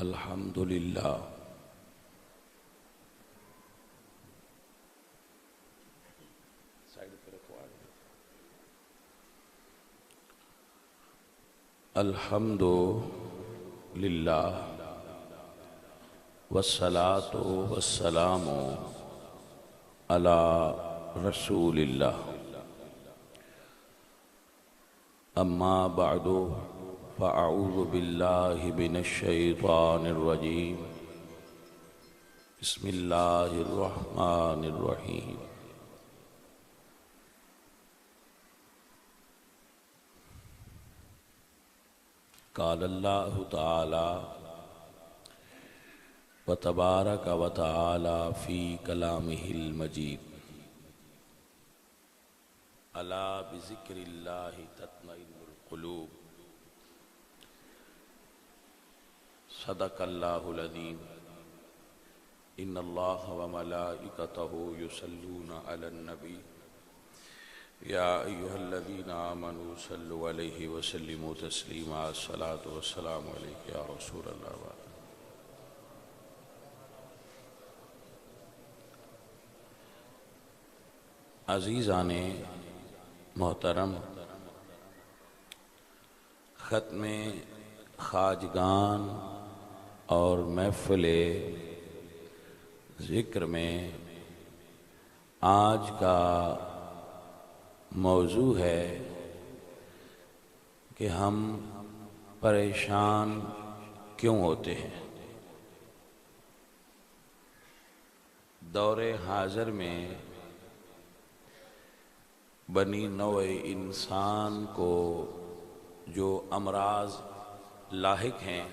الحمد للہ الحمد للہ والصلاة والسلام علی رسول اللہ اما بعد فاعوذ باللہ من الشیطان الرجیم بسم اللہ الرحمن الرحیم قال اللہ تعالی وتبارک وتعالی فی کلامہ المجید الا بذکر اللہ تطمئن القلوب صدق اللہ العظیم ان اللہ وملائکتہ یصلون علی النبی یا ایہا الذین آمنوا صلوا علیہ وسلموا تسلیما الصلاة والسلام علیک یا رسول اللہ وعلا عزیزان محترم، ختم خواجگان اور محفل ذکر میں آج کا موضوع ہے کہ ہم پریشان کیوں ہوتے ہیں۔ دور حاضر میں بنی نوع انسان کو جو امراض لاحق ہیں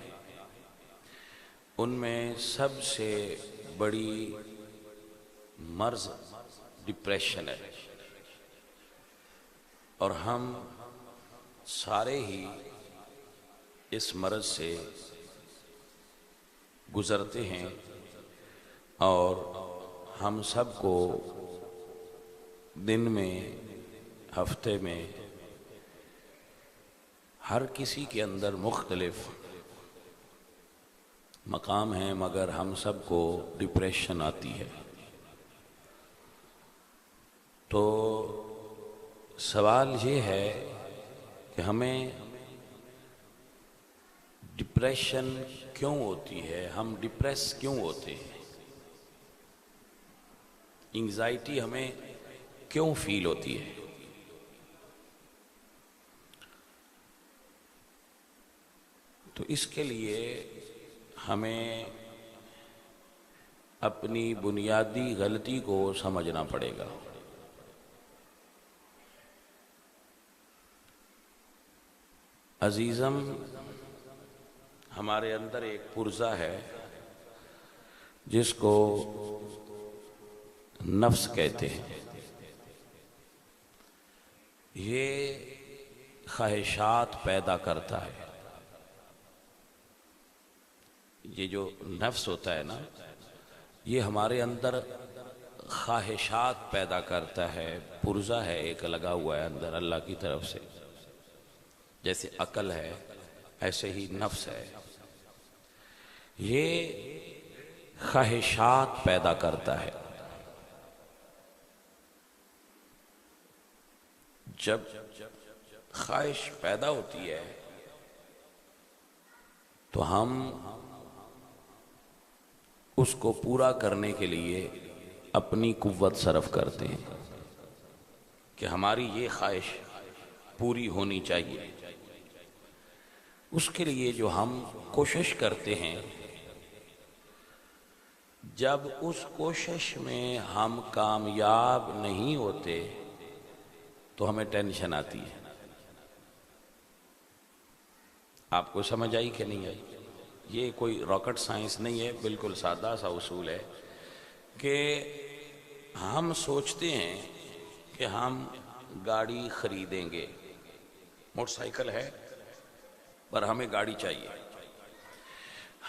ان میں سب سے بڑی مرض ڈپریشن ہے، اور ہم سارے ہی اس مرض سے گزرتے ہیں، اور ہم سب کو دن میں ہفتے میں ہر کسی کے اندر مختلف مقام ہیں، مگر ہم سب کو ڈپریشن آتی ہے۔ تو سوال یہ ہے کہ ہمیں ڈپریشن کیوں ہوتی ہے، ہم ڈپریس کیوں ہوتے ہیں، انگزائٹی ہمیں کیوں فیل ہوتی ہے۔ تو اس کے لیے ہمیں اپنی بنیادی غلطی کو سمجھنا پڑے گا۔ عزیزم، ہمارے اندر ایک پرزہ ہے جس کو نفس کہتے ہیں۔ یہ خواہشات پیدا کرتا ہے۔ یہ جو نفس ہوتا ہے نا، یہ ہمارے اندر خواہشات پیدا کرتا ہے۔ پرزہ ہے ایک لگا ہوا ہے اندر اللہ کی طرف سے، جیسے عقل ہے ایسے ہی نفس ہے، یہ خواہشات پیدا کرتا ہے۔ جب خواہش پیدا ہوتی ہے تو ہم اس کو پورا کرنے کے لیے اپنی قوت صرف کرتے ہیں کہ ہماری یہ خواہش پوری ہونی چاہیے۔ اس کے لیے جو ہم کوشش کرتے ہیں، جب اس کوشش میں ہم کامیاب نہیں ہوتے تو ہمیں ٹینشن آتی ہے۔ آپ کو سمجھ آئی کہ نہیں آئی؟ یہ کوئی راکٹ سائنس نہیں ہے، بالکل سادہ سا اصول ہے کہ ہم سوچتے ہیں کہ ہم گاڑی خریدیں گے، موٹر سائیکل ہے پر ہمیں گاڑی چاہیے۔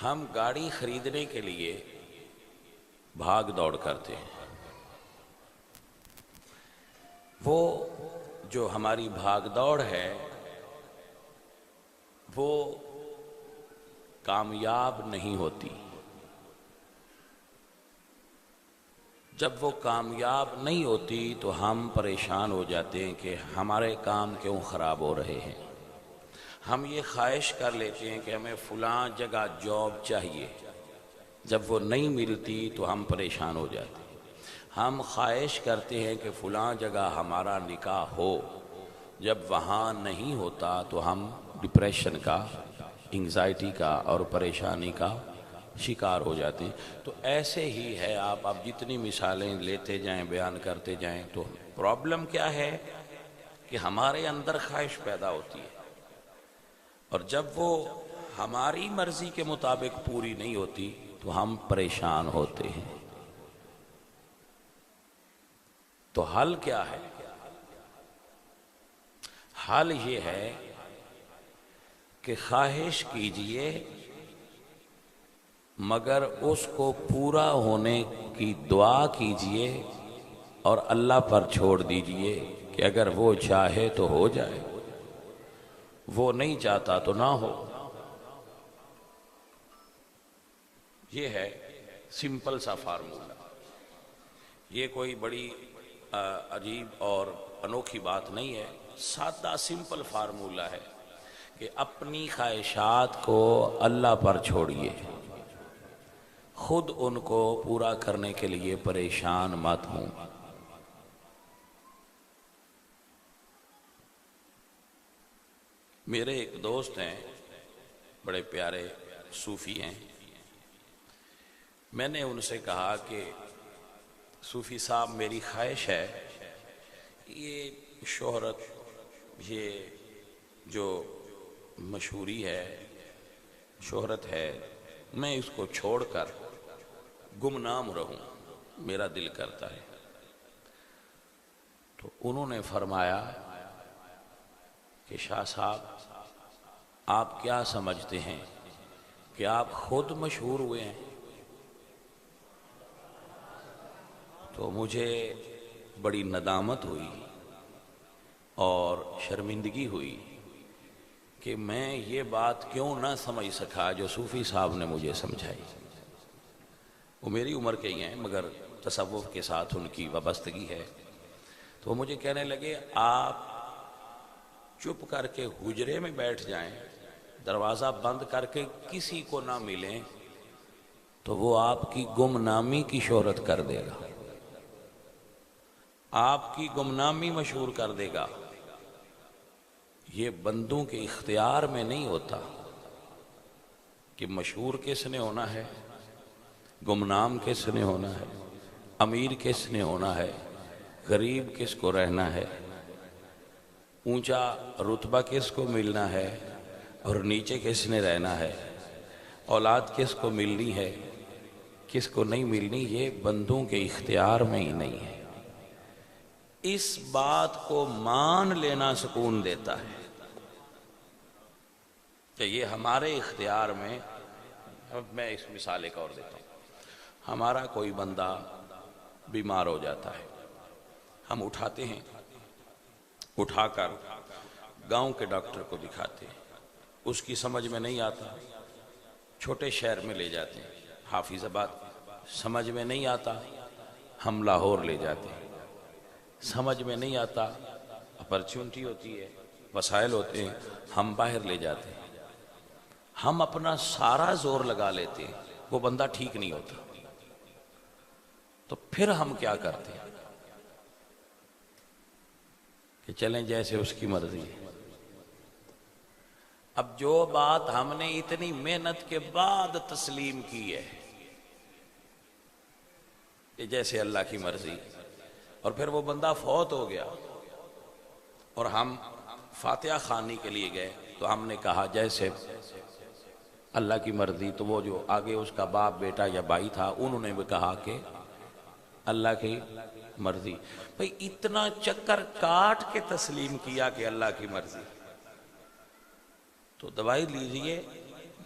ہم گاڑی خریدنے کے لیے بھاگ دوڑ کرتے ہیں۔ وہ جو ہماری بھاگ دوڑ ہے وہ کامیاب نہیں ہوتی. جب وہ کامیاب نہیں ہوتی تو ہم پریشان ہو جاتے ہیں کہ ہمارے کام کیوں خراب ہو رہے ہیں. ہم یہ خواہش کر لیتے ہیں کہ ہمیں فلاں جگہ جاب چاہیے، جب وہ نہیں ملتی تو ہم پریشان ہو جاتے ہیں. ہم خواہش کرتے ہیں کہ فلاں جگہ ہمارا نکاح ہو، جب وہاں نہیں ہوتا تو ہم ڈپریشن کا، انگزائٹی کا اور پریشانی کا شکار ہو جاتے ہیں. تو ایسے ہی ہے، آپ جتنی مثالیں لیتے جائیں، بیان کرتے جائیں، تو پرابلم کیا ہے کہ ہمارے اندر خواہش پیدا ہوتی ہے، اور جب وہ ہماری مرضی کے مطابق پوری نہیں ہوتی تو ہم پریشان ہوتے ہیں. تو حل کیا ہے؟ حل یہ ہے کہ خواہش کیجئے مگر اس کو پورا ہونے کی دعا کیجئے اور اللہ پر چھوڑ دیجئے کہ اگر وہ چاہے تو ہو جائے، وہ نہیں چاہتا تو نہ ہو. یہ ہے سمپل سا فارمولہ. یہ کوئی بڑی عجیب اور انوکھی بات نہیں ہے، سادہ سمپل فارمولہ ہے کہ اپنی خواہشات کو اللہ پر چھوڑیے، خود ان کو پورا کرنے کے لیے پریشان مت ہوں. میرے ایک دوست ہیں، بڑے پیارے صوفی ہیں. میں نے ان سے کہا کہ صوفی صاحب، میری خواہش ہے یہ شہرت، یہ جو مشہوری ہے، شہرت ہے، میں اس کو چھوڑ کر گمنام رہوں، میرا دل کرتا ہے. تو انہوں نے فرمایا کہ شاہ صاحب، آپ کیا سمجھتے ہیں کہ آپ خود مشہور ہوئے ہیں؟ تو مجھے بڑی ندامت ہوئی اور شرمندگی ہوئی کہ میں یہ بات کیوں نہ سمجھ سکا جو صوفی صاحب نے مجھے سمجھائی. وہ میری عمر کے ہی ہیں مگر تصوف کے ساتھ ان کی وابستگی ہے. تو وہ مجھے کہنے لگے، آپ چپ کر کے حجرے میں بیٹھ جائیں، دروازہ بند کر کے کسی کو نہ ملیں، تو وہ آپ کی گمنامی کی شہرت کر دے گا، آپ کی گمنامی مشہور کر دے گا. یہ بندوں کے اختیار میں نہیں ہوتا کہ مشہور کس نے ہونا ہے، گمنام کس نے ہونا ہے، امیر کس نے ہونا ہے، غریب کس کو رہنا ہے، اونچا رتبہ کس کو ملنا ہے اور نیچے کس نے رہنا ہے، اولاد کس کو ملنی ہے، کس کو نہیں ملنی. یہ بندوں کے اختیار میں ہی نہیں ہے. اس بات کو مان لینا سکون دیتا ہے کہ یہ ہمارے اختیار میں. اب میں اس مثال ایک اور دیتا ہوں. ہمارا کوئی بندہ بیمار ہو جاتا ہے، ہم اٹھاتے ہیں، اٹھا کر گاؤں کے ڈاکٹر کو دکھاتے ہیں، اس کی سمجھ میں نہیں آتا، چھوٹے شہر میں لے جاتے ہیں، حافظ آباد. سمجھ میں نہیں آتا، ہم لاہور لے جاتے ہیں. سمجھ میں نہیں آتا، اپرچونٹی ہوتی ہے، وسائل ہوتے ہیں، ہم باہر لے جاتے ہیں. ہم اپنا سارا زور لگا لیتے ہیں، وہ بندہ ٹھیک نہیں ہوتا. تو پھر ہم کیا کرتے ہیں کہ چلیں جیسے اس کی مرضی ہے. اب جو بات ہم نے اتنی محنت کے بعد تسلیم کی ہے کہ جیسے اللہ کی مرضی، اور پھر وہ بندہ فوت ہو گیا اور ہم فاتحہ خوانی کے لیے گئے تو ہم نے کہا جیسے اللہ کی مرضی. تو وہ جو آگے اس کا باپ، بیٹا یا بھائی تھا، انہوں نے بھی کہا کہ اللہ کی مرضی. بھئی اتنا چکر کاٹ کے تسلیم کیا کہ اللہ کی مرضی، تو دوائی لیجئے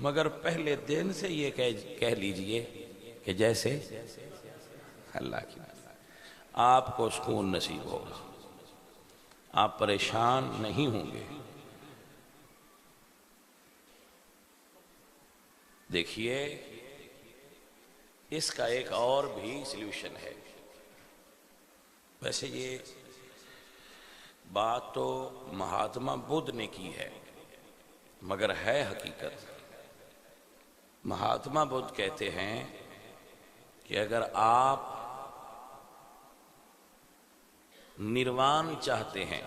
مگر پہلے دن سے یہ کہہ لیجئے کہ جیسے اللہ کی مرضی. آپ کو سکون نصیب ہوگا، آپ پریشان نہیں ہوں گے. دیکھیے اس کا ایک اور بھی سلوشن ہے. ویسے یہ بات تو مہاتما بدھ نے کی ہے مگر ہے حقیقت. مہاتما بدھ کہتے ہیں کہ اگر آپ نروان چاہتے ہیں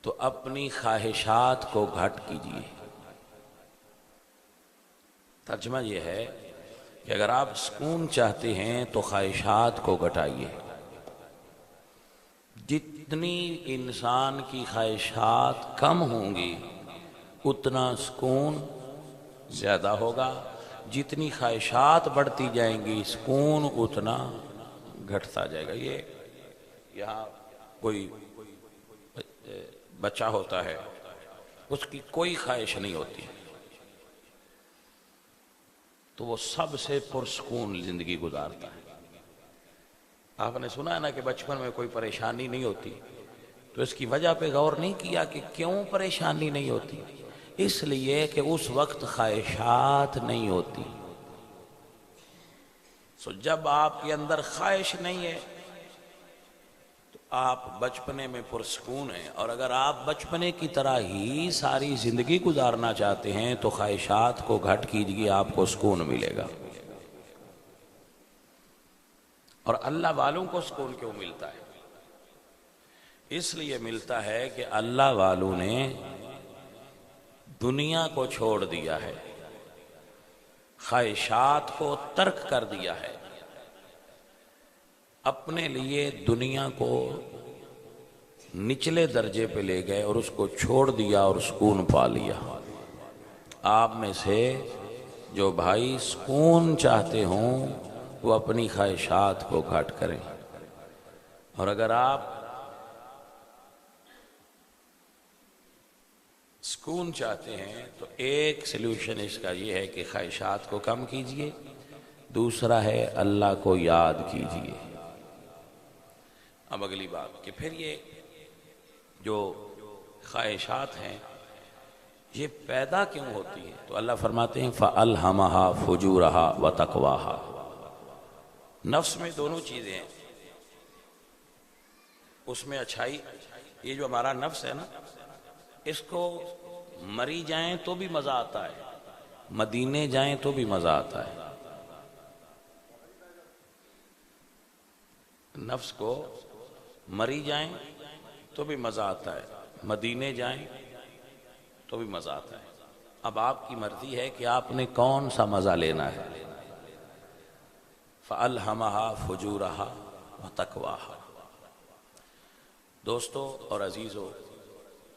تو اپنی خواہشات کو گھٹ کیجیے. ترجمہ یہ ہے کہ اگر آپ سکون چاہتے ہیں تو خواہشات کو گھٹائیے. جتنی انسان کی خواہشات کم ہوں گی اتنا سکون زیادہ ہوگا. جتنی خواہشات بڑھتی جائیں گی سکون اتنا گھٹتا جائے گا. یہ یہاں کوئی بچہ ہوتا ہے اس کی کوئی خواہش نہیں ہوتی تو وہ سب سے پرسکون زندگی گزارتا ہے. آپ نے سنا ہے نا کہ بچپن میں کوئی پریشانی نہیں ہوتی تو اس کی وجہ پہ غور نہیں کیا کہ کیوں پریشانی نہیں ہوتی. اس لیے کہ اس وقت خواہشات نہیں ہوتی. سو جب آپ کے اندر خواہش نہیں ہے تو آپ بچپنے میں پرسکون ہیں. اور اگر آپ بچپنے کی طرح ہی ساری زندگی گزارنا چاہتے ہیں تو خواہشات کو گھٹ کیجیے آپ کو سکون ملے گا. اور اللہ والوں کو سکون کیوں ملتا ہے؟ اس لیے ملتا ہے کہ اللہ والوں نے دنیا کو چھوڑ دیا ہے، خواہشات کو ترک کر دیا ہے، اپنے لیے دنیا کو نچلے درجے پہ لے گئے اور اس کو چھوڑ دیا اور سکون پا لیا. آپ میں سے جو بھائی سکون چاہتے ہوں وہ اپنی خواہشات کو گھٹ کریں. اور اگر آپ سکون چاہتے ہیں تو ایک سلوشن اس کا یہ ہے کہ خواہشات کو کم کیجئے. دوسرا ہے اللہ کو یاد کیجئے. اب اگلی بات کہ پھر یہ جو خواہشات ہیں یہ پیدا کیوں ہوتی ہیں؟ تو اللہ فرماتے ہیں فَأَلْهَمَهَا فُجُورَهَا وَتَقْوَاهَا. نفس میں دونوں چیزیں ہیں. اس میں اچھائی، یہ جو ہمارا نفس ہے نا اس کو مری جائیں تو بھی مزہ آتا ہے، مدینے جائیں تو بھی مزہ آتا ہے. نفس کو مری جائیں تو بھی مزہ آتا ہے، مدینے جائیں تو بھی مزہ آتا ہے. اب آپ کی مرضی ہے کہ آپ نے کون سا مزہ لینا ہے. فَأَلْهَمَهَا فُجُورَهَا وَتَقْوَاهَا. دوستو اور عزیزو،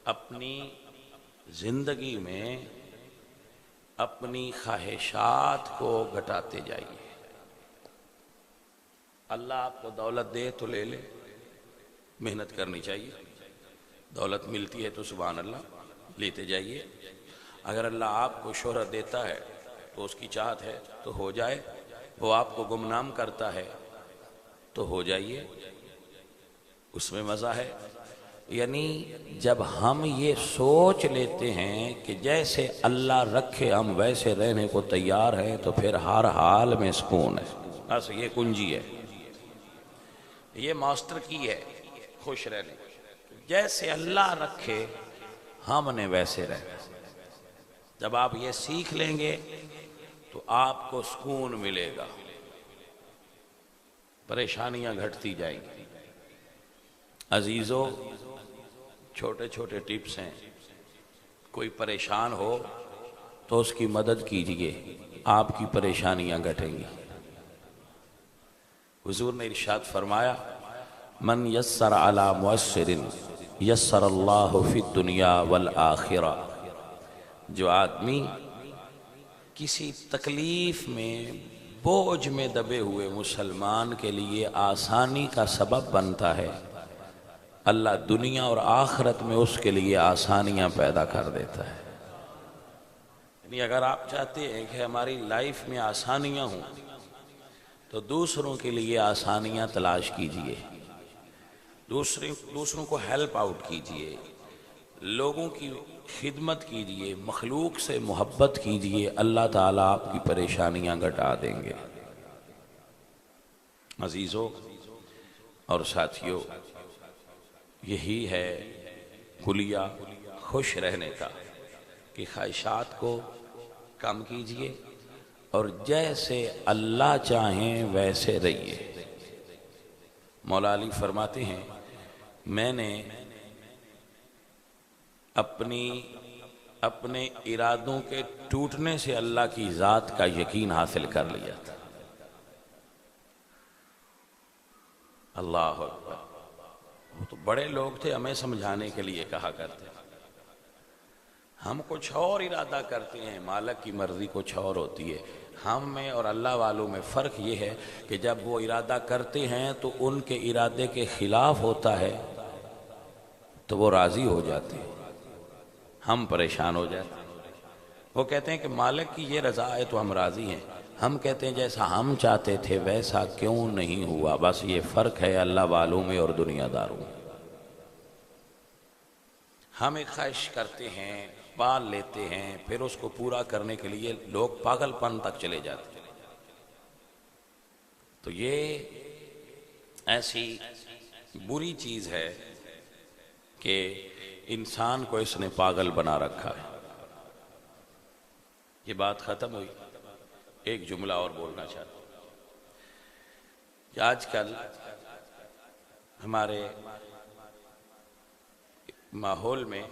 اپنی زندگی میں اپنی خواہشات کو گھٹاتے جائیے. اللہ آپ کو دولت دے تو لے لے، محنت کرنی چاہیے. دولت ملتی ہے تو سبحان اللہ لیتے جائیے. اگر اللہ آپ کو شہرت دیتا ہے تو اس کی چاہت ہے تو ہو جائے. وہ آپ کو گمنام کرتا ہے تو ہو جائیے، اس میں مزہ ہے. یعنی جب ہم یہ سوچ لیتے ہیں کہ جیسے اللہ رکھے ہم ویسے رہنے کو تیار ہیں تو پھر ہر حال میں سکون ہے. بس یہ کنجی ہے، یہ ماسٹر کی ہے خوش رہنے. جیسے اللہ رکھے ہم نے ویسے رہنا. جب آپ یہ سیکھ لیں گے تو آپ کو سکون ملے گا، پریشانیاں گھٹتی جائیں گی. عزیزو، چھوٹے چھوٹے ٹپس ہیں. کوئی پریشان ہو تو اس کی مدد کیجئے، آپ کی پریشانیاں گھٹیں گی. حضور نے ارشاد فرمایا من یسر علی معسر یسر اللہ فی الدنیا والآخرہ. جو آدمی کسی تکلیف میں بوجھ میں دبے ہوئے مسلمان کے لیے آسانی کا سبب بنتا ہے، اللہ دنیا اور آخرت میں اس کے لیے آسانیاں پیدا کر دیتا ہے. یعنی اگر آپ چاہتے ہیں کہ ہماری لائف میں آسانیاں ہوں تو دوسروں کے لیے آسانیاں تلاش کیجئے، دوسروں کو ہیلپ آؤٹ کیجئے. لوگوں کی خدمت کیجئے، مخلوق سے محبت کیجئے، اللہ تعالیٰ آپ کی پریشانیاں گھٹا دیں گے۔ عزیزو اور ساتھیو، یہی ہے کلیہ خوش رہنے کا کہ خواہشات کو کم کیجئے اور جیسے اللہ چاہیں ویسے رہیے۔ مولا علی فرماتے ہیں میں نے اپنے ارادوں کے ٹوٹنے سے اللہ کی ذات کا یقین حاصل کر لیا تھا۔ اللہ اکبر۔ وہ تو بڑے لوگ تھے، ہمیں سمجھانے کے لیے کہا کرتے ہم کچھ اور ارادہ کرتے ہیں، مالک کی مرضی کچھ اور ہوتی ہے۔ ہم میں اور اللہ والوں میں فرق یہ ہے کہ جب وہ ارادہ کرتے ہیں تو ان کے ارادے کے خلاف ہوتا ہے تو وہ راضی ہو جاتے ہیں، ہم پریشان ہو جاتے ہیں۔ وہ کہتے ہیں کہ مالک کی یہ رضا ہے تو ہم راضی ہیں، ہم کہتے ہیں جیسا ہم چاہتے تھے ویسا کیوں نہیں ہوا۔ بس یہ فرق ہے اللہ والوں میں اور دنیا داروں میں۔ ہم ایک خواہش کرتے ہیں، پال لیتے ہیں، پھر اس کو پورا کرنے کے لیے لوگ پاگل پن تک چلے جاتے ہیں۔ تو یہ ایسی بری چیز ہے کہ انسان کو اس نے پاگل بنا رکھا ہے۔ یہ بات ختم ہوئی۔ ایک جملہ اور بولنا چاہتا ہوں کہ آج کل ہمارے ماحول میں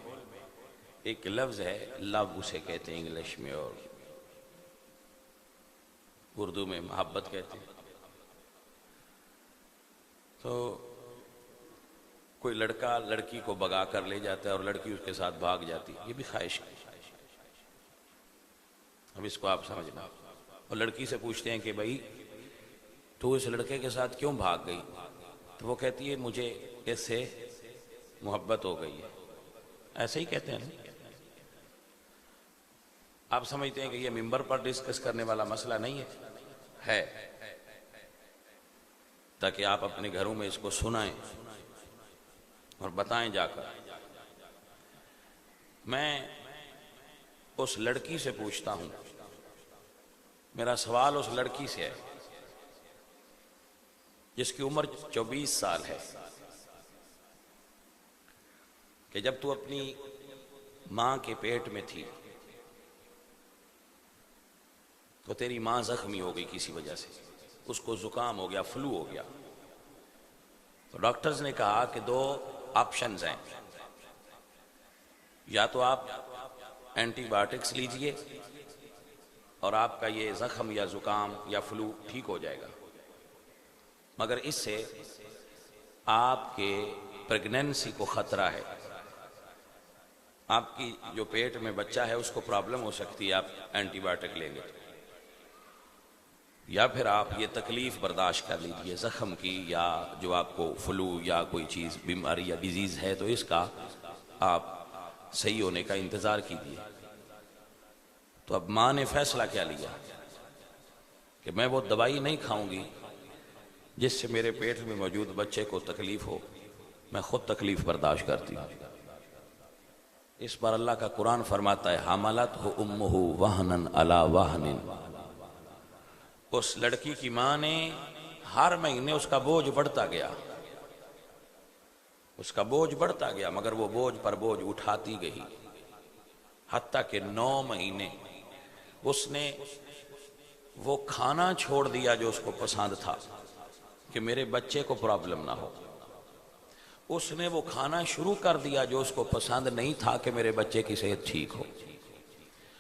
ایک لفظ ہے لو، اسے کہتے ہیں انگلش میں اور اردو میں محبت کہتے ہیں۔ تو کوئی لڑکا لڑکی کو بگا کر لے جاتا ہے اور لڑکی اس کے ساتھ بھاگ جاتی ہے، یہ بھی خواہش ہے۔ اب اس کو آپ سمجھنا۔ اور لڑکی سے پوچھتے ہیں کہ بھائی تو اس لڑکے کے ساتھ کیوں بھاگ گئی؟ تو وہ کہتی ہے مجھے اس سے محبت ہو گئی ہے۔ ایسے ہی کہتے ہیں نا؟ آپ سمجھتے ہیں کہ یہ ممبر پر ڈسکس کرنے والا مسئلہ نہیں ہے تاکہ آپ اپنے گھروں میں اس کو سنائیں اور بتائیں جا کر۔ میں اس لڑکی سے پوچھتا ہوں، میرا سوال اس لڑکی سے ہے جس کی عمر 24 سال ہے، کہ جب تو اپنی ماں کے پیٹ میں تھی تو تیری ماں زخمی ہو گئی کسی وجہ سے، اس کو زکام ہو گیا، فلو ہو گیا، تو ڈاکٹرز نے کہا کہ دو آپشنز ہیں، یا تو آپ اینٹی بایوٹکس لیجئے اور آپ کا یہ زخم یا زکام یا فلو ٹھیک ہو جائے گا، مگر اس سے آپ کے پریگنینسی کو خطرہ ہے، آپ کی جو پیٹ میں بچہ ہے اس کو پرابلم ہو سکتی ہے آپ اینٹی بایوٹک لیں گے، یا پھر آپ یہ تکلیف برداشت کر لیجئے زخم کی، یا جو آپ کو فلو یا کوئی چیز بیماری یا ڈیزیز ہے تو اس کا آپ صحیح ہونے کا انتظار کیجئے۔ تو اب ماں نے فیصلہ کیا لیا کہ میں وہ دوائی نہیں کھاؤں گی جس سے میرے پیٹ میں موجود بچے کو تکلیف ہو، میں خود تکلیف برداشت کرتی ہوں۔ اس پر اللہ کا قرآن فرماتا ہے حملتہ امہ وہنن علی وہن، اس لڑکی کی ماں نے ہر مہینے اس کا بوجھ بڑھتا گیا، اس کا بوجھ بڑھتا گیا، مگر وہ بوجھ پر بوجھ اٹھاتی گئی، حتیٰ کہ 9 مہینے اس نے وہ کھانا چھوڑ دیا جو اس کو پسند تھا کہ میرے بچے کو پرابلم نہ ہو، اس نے وہ کھانا شروع کر دیا جو اس کو پسند نہیں تھا کہ میرے بچے کی صحت ٹھیک ہو،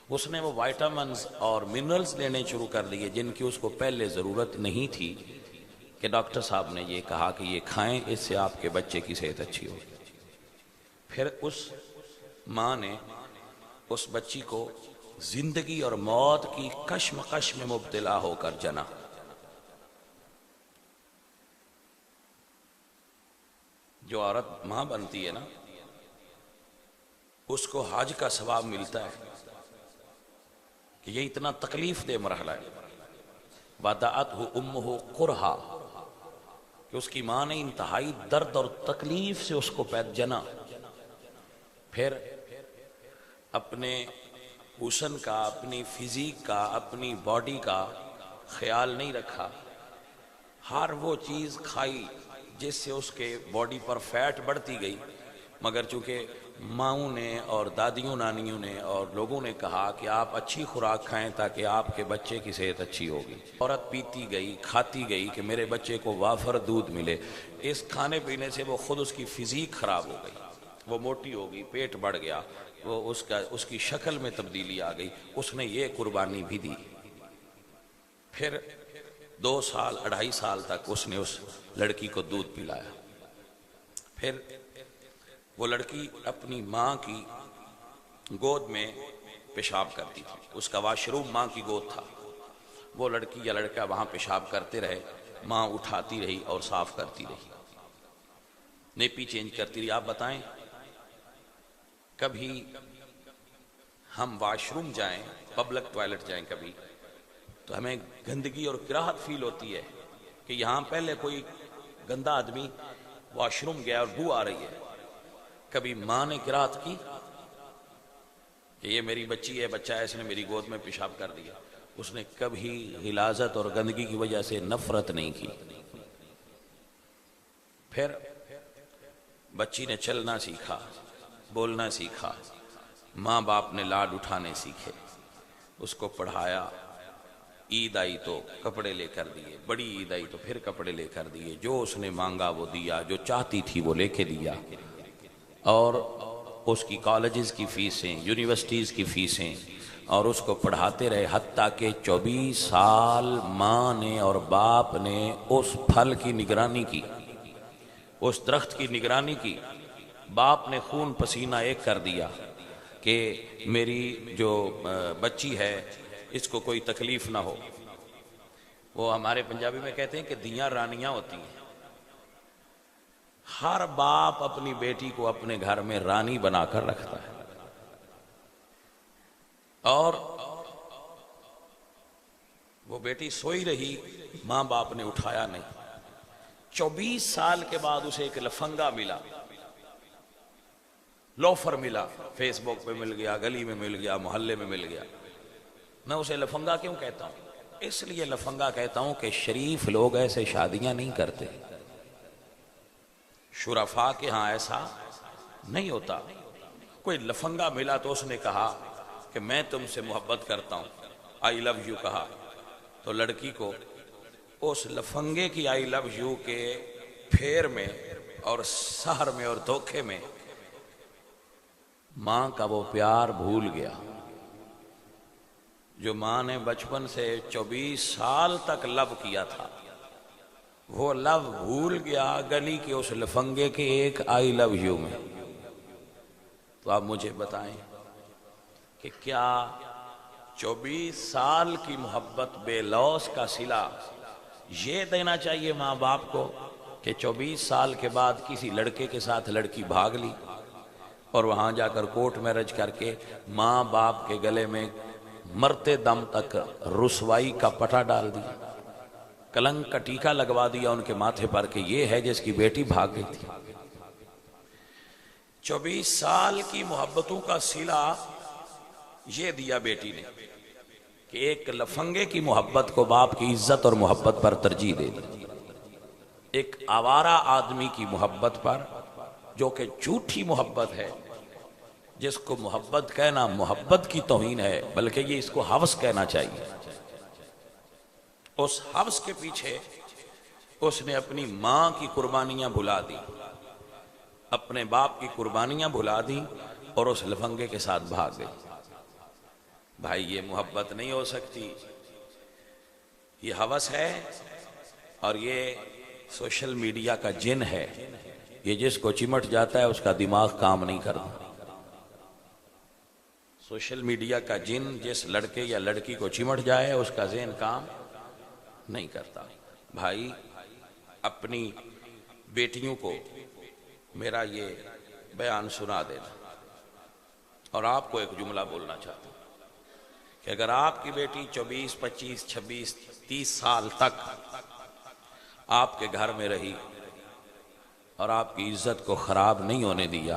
اس نے وہ وائٹامنز اور منرلز لینے شروع کر دیے جن کی اس کو پہلے ضرورت نہیں تھی، کہ ڈاکٹر صاحب نے یہ کہا کہ یہ کھائیں، اس سے آپ کے بچے کی صحت اچھی ہو۔ پھر اس ماں نے اس بچی کو زندگی اور موت کی کشمکش میں مبتلا ہو کر جنا۔ جو عورت ماں بنتی ہے نا، اس کو حج کا ثواب ملتا ہے کہ یہ اتنا تکلیف دہ مرحلہ ہے۔ وَدَعَتْهُ أُمُّهُ قُرْحًا، کہ اس کی ماں نے انتہائی درد اور تکلیف سے اس کو جنا، پھر اپنے حسن کا، اپنی فزیک کا، اپنی باڈی کا خیال نہیں رکھا، ہر وہ چیز کھائی جس سے اس کے باڈی پر فیٹ بڑھتی گئی، مگر چونکہ ماؤں نے اور دادیوں نانیوں نے اور لوگوں نے کہا کہ آپ اچھی خوراک کھائیں تاکہ آپ کے بچے کی صحت اچھی ہوگی، عورت پیتی گئی کھاتی گئی کہ میرے بچے کو وافر دودھ ملے، اس کھانے پینے سے وہ خود اس کی فزیک خراب ہو گئی، وہ موٹی ہو گئی، پیٹ بڑھ گیا، وہ اس کی شکل میں تبدیلی آ گئی، اس نے یہ قربانی بھی دی۔ پھر 2 سال 2.5 سال تک اس نے اس لڑکی کو دودھ پلایا۔ پھر وہ لڑکی اپنی ماں کی گود میں پیشاب کرتی تھی، اس کا واش روم ماں کی گود تھا، وہ لڑکی یا لڑکا وہاں پیشاب کرتے رہے، ماں اٹھاتی رہی اور صاف کرتی رہی، نیپی چینج کرتی رہی۔ آپ بتائیں کبھی ہم واش روم جائیں، پبلک ٹوائلٹ جائیں کبھی، تو ہمیں گندگی اور کراہت فیل ہوتی ہے کہ یہاں پہلے کوئی گندا آدمی واش روم گیا اور بو آ رہی ہے۔ کبھی ماں نے کراہت کی کہ یہ میری بچی ہے، بچہ ہے، اس نے میری گود میں پیشاب کر دیا؟ اس نے کبھی غلاظت اور گندگی کی وجہ سے نفرت نہیں کی۔ پھر بچی نے چلنا سیکھا، بولنا سیکھا، ماں باپ نے لاڈ اٹھانے سیکھے، اس کو پڑھایا، عید آئی تو کپڑے لے کر دیے، بڑی عید آئی تو پھر کپڑے لے کر دیے، جو اس نے مانگا وہ دیا، جو چاہتی تھی وہ لے کے دیا، اور اس کی کالجز کی فیسیں، یونیورسٹیز کی فیسیں، اور اس کو پڑھاتے رہے، حتیٰ کہ 24 سال ماں نے اور باپ نے اس پھل کی نگرانی کی، اس درخت کی نگرانی کی۔ باپ نے خون پسینہ ایک کر دیا کہ میری جو بچی ہے اس کو کوئی تکلیف نہ ہو۔ وہ ہمارے پنجابی میں کہتے ہیں کہ دیاں رانیاں ہوتی ہیں، ہر باپ اپنی بیٹی کو اپنے گھر میں رانی بنا کر رکھتا ہے، اور وہ بیٹی سوئی رہی، ماں باپ نے اٹھایا نہیں۔ 24 سال کے بعد اسے ایک لفنگا ملا، لوفر ملا، فیس بک پہ مل گیا، گلی میں مل گیا، محلے میں مل گیا۔ میں اسے لفنگا کیوں کہتا ہوں؟ اس لیے لفنگا کہتا ہوں کہ شریف لوگ ایسے شادیاں نہیں کرتے، شرفاء کے ہاں ایسا نہیں ہوتا۔ کوئی لفنگا ملا تو اس نے کہا کہ میں تم سے محبت کرتا ہوں، آئی لو یو کہا، تو لڑکی کو اس لفنگے کی آئی لو یو کے پھیر میں اور سحر میں اور دھوکے میں ماں کا وہ پیار بھول گیا، جو ماں نے بچپن سے 24 سال تک لو کیا تھا، وہ لو بھول گیا گلی کے اس لفنگے کے ایک آئی لو یو میں۔ تو آپ مجھے بتائیں کہ کیا 24 سال کی محبت بے لوث کا صلہ یہ دینا چاہیے ماں باپ کو کہ 24 سال کے بعد کسی لڑکے کے ساتھ لڑکی بھاگ لی اور وہاں جا کر کورٹ میرج کر کے ماں باپ کے گلے میں مرتے دم تک رسوائی کا پٹا ڈال دیا، کلنک کا ٹیکا لگوا دیا ان کے ماتھے پر کہ یہ ہے جس کی بیٹی بھاگ گئی تھی۔ 24 سال کی محبتوں کا صلہ یہ دیا بیٹی نے کہ ایک لفنگے کی محبت کو باپ کی عزت اور محبت پر ترجیح دے دی، ایک آوارہ آدمی کی محبت پر جو کہ جھوٹی محبت ہے، جس کو محبت کہنا محبت کی توہین ہے، بلکہ یہ اس کو ہوس کہنا چاہیے۔ اس ہوس کے پیچھے اس نے اپنی ماں کی قربانیاں بھلا دی، اپنے باپ کی قربانیاں بھلا دی اور اس لفنگے کے ساتھ بھاگ گئی۔ بھائی یہ محبت نہیں ہو سکتی، یہ ہوس ہے، اور یہ سوشل میڈیا کا جن ہے، یہ جس کو چمٹ جاتا ہے اس کا دماغ کام نہیں کرتا۔ سوشل میڈیا کا جن جس لڑکے یا لڑکی کو چمٹ جائے اس کا ذہن کام نہیں کرتا۔ بھائی اپنی بیٹیوں کو میرا یہ بیان سنا دینا، اور آپ کو ایک جملہ بولنا چاہتا ہوں کہ اگر آپ کی بیٹی 24 25 26 30 سال تک آپ کے گھر میں رہی اور آپ کی عزت کو خراب نہیں ہونے دیا،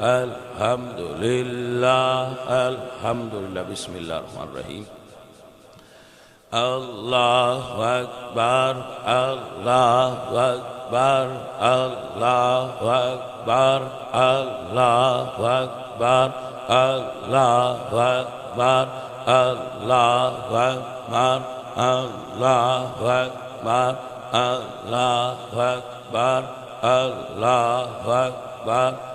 الحمدللہ بسم اللہ الرحمن الرحیم اللہ اکبر اللہ اکبر اللہ اکبر اللہ اکبر اللہ اکبر اللہ اکبر اللہ اکبر اللہ اکبر اللہ اکبر اللہ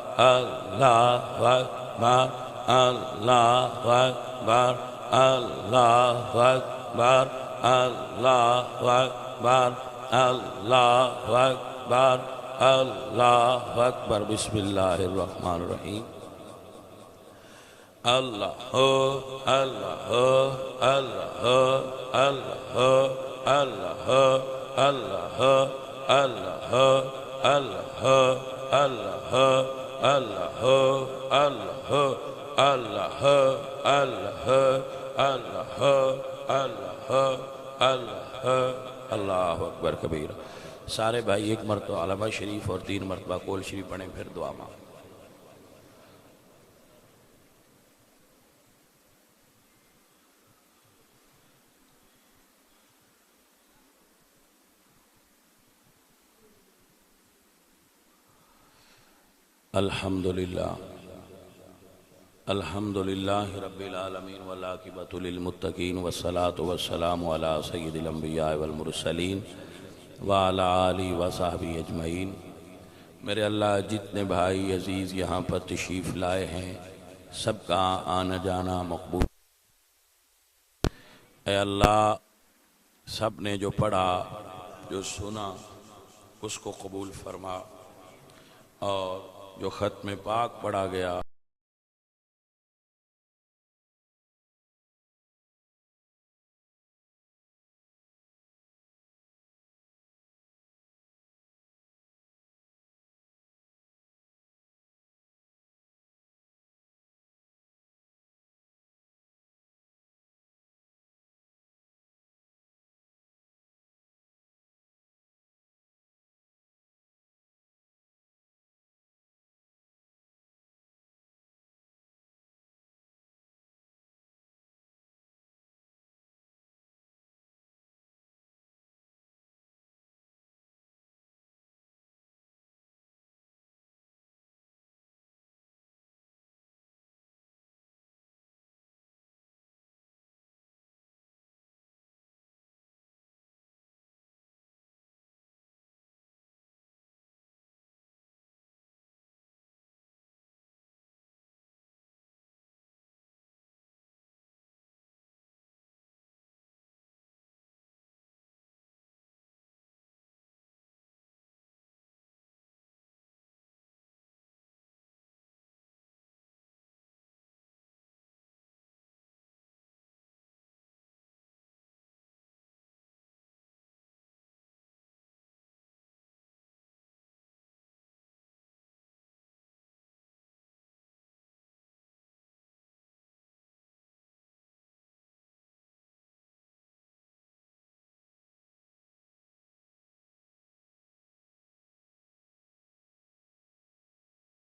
اکبر اللہ اکبر اللہ اکبر اللہ اکبر اللہ اکبر اللہ اکبر بسم اللہ الرحمن الرحیم اللہ اللہ اللہ اللہ اللہ اللہ اللہ اللہ اللہ اللہ اللہ اللہ اللہ اللہ اللہ اکبر کبیر سارے بھائی ایک مرتبہ علامہ شریف اور 3 مرتبہ کول شریف پڑھیں پھر دعا مانگیں الحمدللہ الحمدللہ رب العالمین والعاقبۃ للمتقین والصلاة والسلام علی سید الانبیاء والمرسلین وعلی آلہ وصحبہ اجمعین میرے اللہ جتنے بھائی عزیز یہاں پر تشریف لائے ہیں سب کا آنا جانا مقبول اے اللہ سب نے جو پڑھا جو سنا اس کو قبول فرما اور جو ختم پاک پڑھا گیا